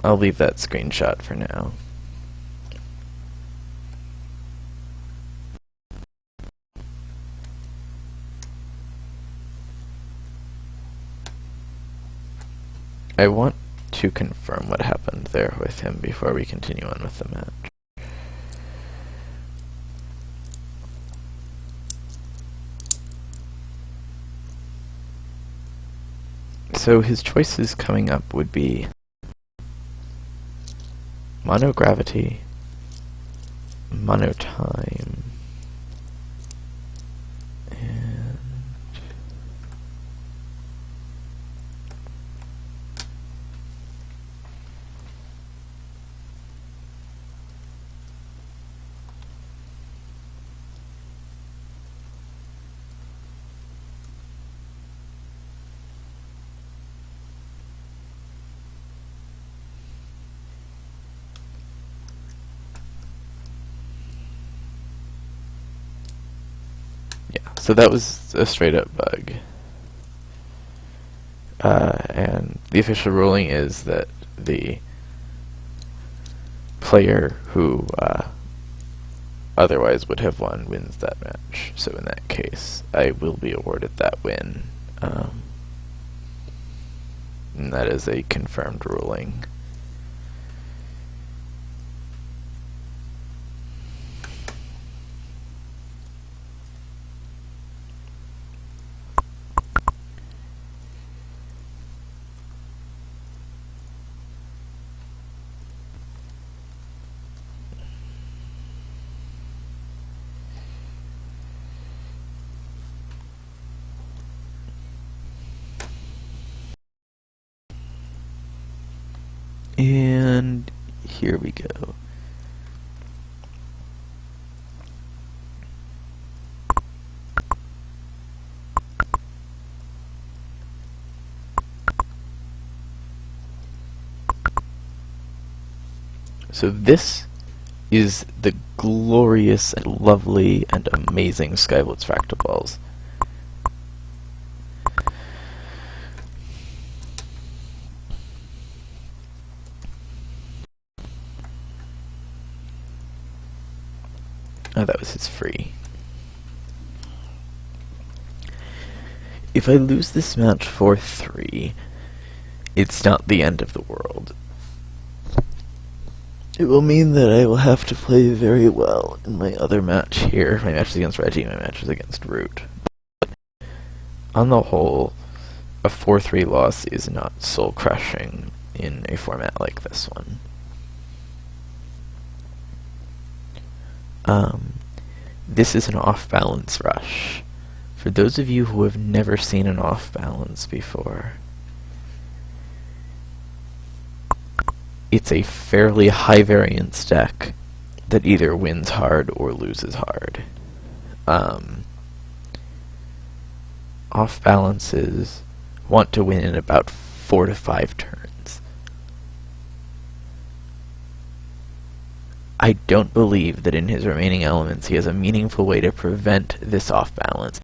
S1: I'll leave that screenshot for now. I want to confirm what happened there with him before we continue on with the match. So his choices coming up would be monogravity, monotime, and so that was a straight up bug. And the official ruling is that the player who otherwise would have won wins that match. So in that case, I will be awarded that win. And that is a confirmed ruling. And here we go. So this is the glorious and lovely and amazing Skyblitz fractal balls. Oh, that was his free. If I lose this match 4-3, it's not the end of the world. It will mean that I will have to play very well in my other match here. My match is against Reggie, my match is against Root. But on the whole, a 4-3 loss is not soul-crushing in a format like this one. This is an off-balance rush. For those of you who have never seen an off-balance before, it's a fairly high variance deck that either wins hard or loses hard. Off-balances want to win in about 4 to 5 turns. I don't believe that in his remaining elements he has a meaningful way to prevent this off-balance,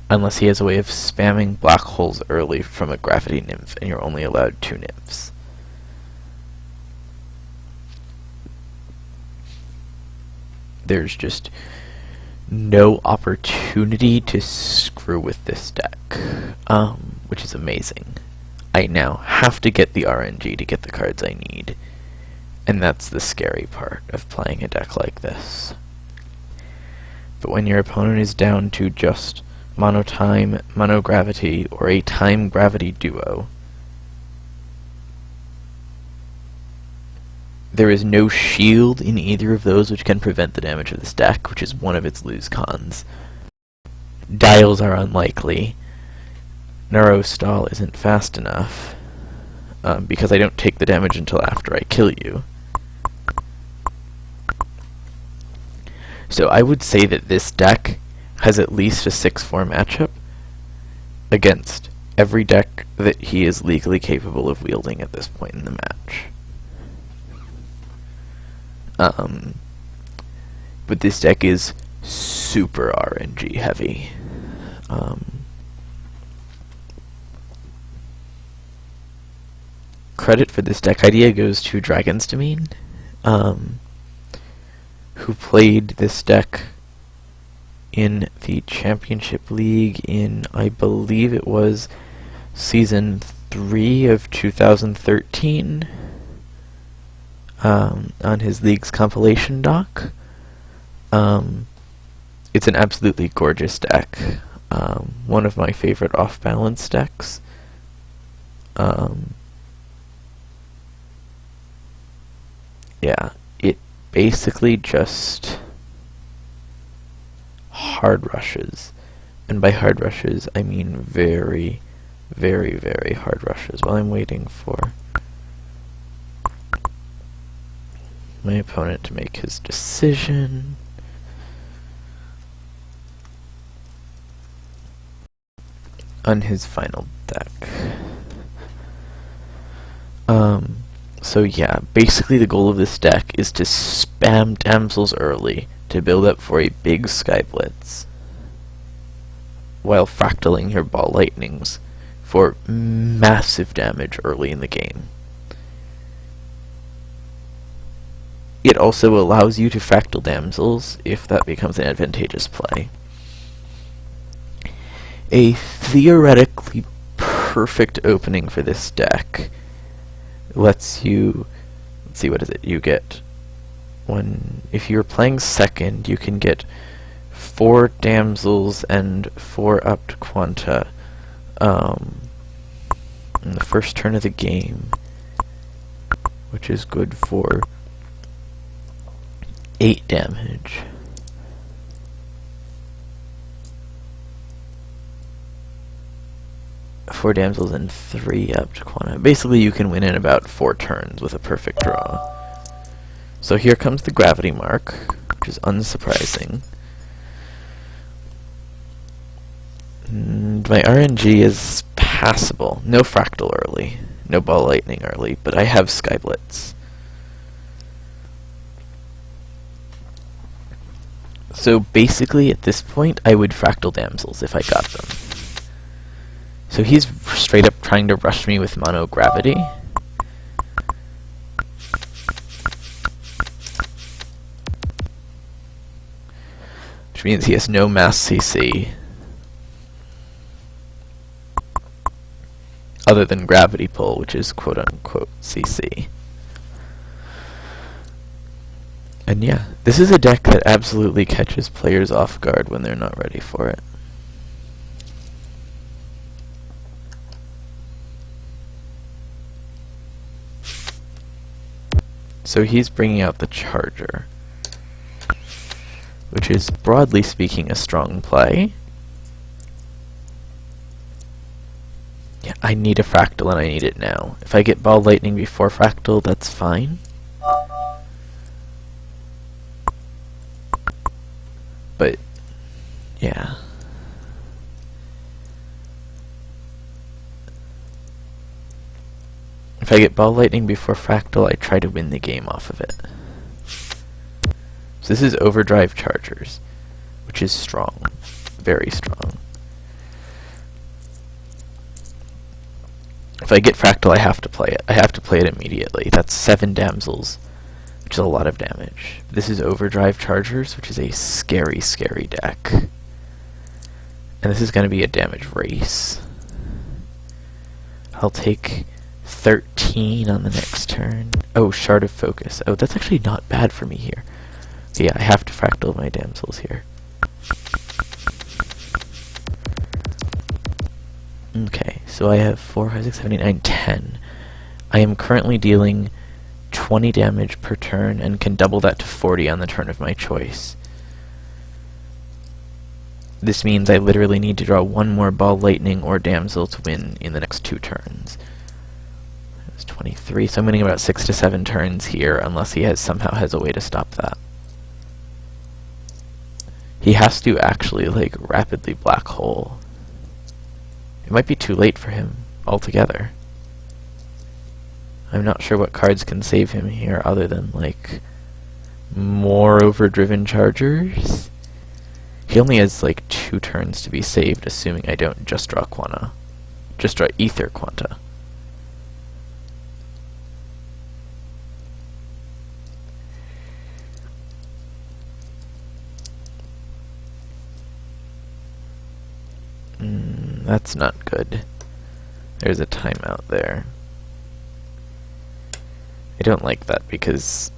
S1: unless he has a way of spamming black holes early from a gravity nymph, and you're only allowed 2 nymphs. There's just no opportunity to screw with this deck, which is amazing. I now have to get the RNG to get the cards I need. And that's the scary part of playing a deck like this. But when your opponent is down to just monotime, monogravity, or a time-gravity duo, there is no shield in either of those which can prevent the damage of this deck, which is one of its lose cons. Dials are unlikely. Neuro stall isn't fast enough, because I don't take the damage until after I kill you. So I would say that this deck has at least a 6-4 matchup against every deck that he is legally capable of wielding at this point in the match. But this deck is super RNG heavy. Credit for this deck idea goes to Dragon's Domain, who played this deck in the Championship League in, I believe it was Season 3 of 2013, on his League's compilation doc. It's an absolutely gorgeous deck. One of my favorite off-balance decks. Yeah, it basically just hard rushes. And by hard rushes, I mean very, very, very hard rushes. While I'm waiting for my opponent to make his decision. On his final deck. So yeah, basically the goal of this deck is to spam damsels early to build up for a big Sky Blitz, while fractaling your ball lightnings for massive damage early in the game. It also allows you to fractal damsels if that becomes an advantageous play. A theoretically perfect opening for this deck lets you, let's see, what is it you get? If you're playing second, you can get 4 damsels and 4 upped quanta in the first turn of the game, which is good for 8 damage. Four damsels and 3 upped quanta. Basically, you can win in about 4 turns with a perfect draw. So here comes the gravity mark, which is unsurprising. And my RNG is passable. No fractal early, no ball lightning early, but I have Sky Blitz. So basically, at this point, I would fractal damsels if I got them. So he's straight up trying to rush me with mono gravity. Which means he has no mass CC. Other than gravity pull, which is quote-unquote CC. And yeah, this is a deck that absolutely catches players off guard when they're not ready for it. So he's bringing out the Charger, which is, broadly speaking, a strong play. Yeah, I need a fractal and I need it now. If I get ball lightning before fractal, that's fine. But, yeah. If I get ball lightning before fractal, I try to win the game off of it. So this is overdrive Chargers, which is strong. Very strong. If I get fractal, I have to play it. I have to play it immediately. That's 7 damsels, which is a lot of damage. This is overdrive Chargers, which is a scary, scary deck. And this is going to be a damage race. I'll take 13 on the next turn. Oh, Shard of Focus. Oh, that's actually not bad for me here. Okay, yeah, I have to fractal my damsels here. Okay, so I have 4, 5, 6, 7, 8, 9, 10. I am currently dealing 20 damage per turn and can double that to 40 on the turn of my choice. This means I literally need to draw 1 more ball lightning or damsel to win in the next 2 turns. That was 23, so I'm winning about 6 to 7 turns here, unless he somehow has a way to stop that. He has to actually, like, rapidly black hole. It might be too late for him altogether. I'm not sure what cards can save him here other than, like, more overdriven Chargers. He only has like 2 turns to be saved, assuming I don't just draw Ether Quanta. That's not good. There's a timeout there. I don't like that because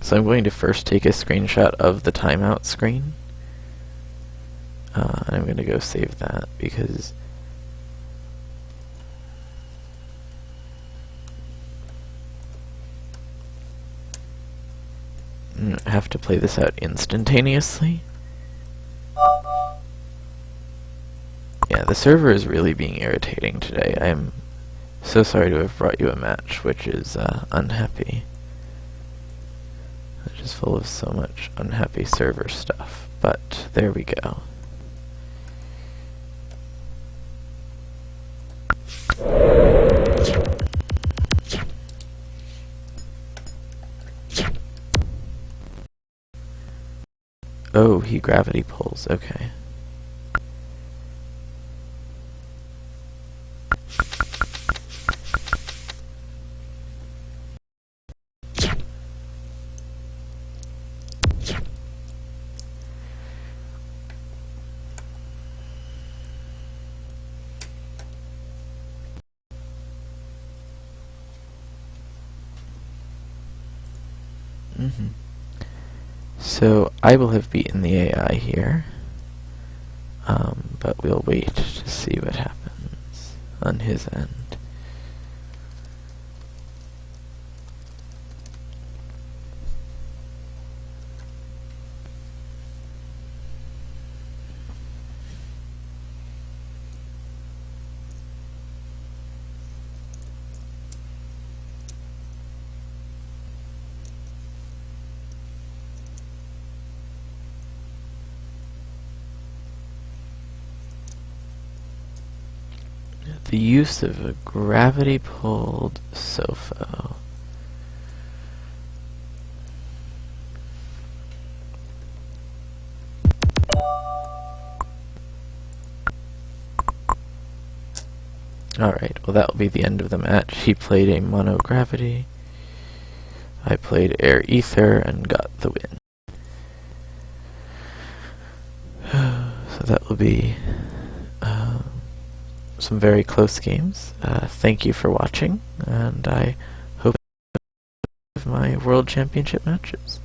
S1: so I'm going to first take a screenshot of the timeout screen. I'm going to go save that because I have to play this out instantaneously. Yeah, the server is really being irritating today. I'm so sorry to have brought you a match which is unhappy. It's just full of so much unhappy server stuff, but there we go. Oh, he gravity pulls, okay. So I will have beaten the AI here, but we'll wait to see what happens on his end. The use of a gravity-pulled Sofo. Alright, well that will be the end of the match. He played a mono gravity. I played air ether and got the win. So that will be some very close games. Thank you for watching, and I hope you have my World Championship matches.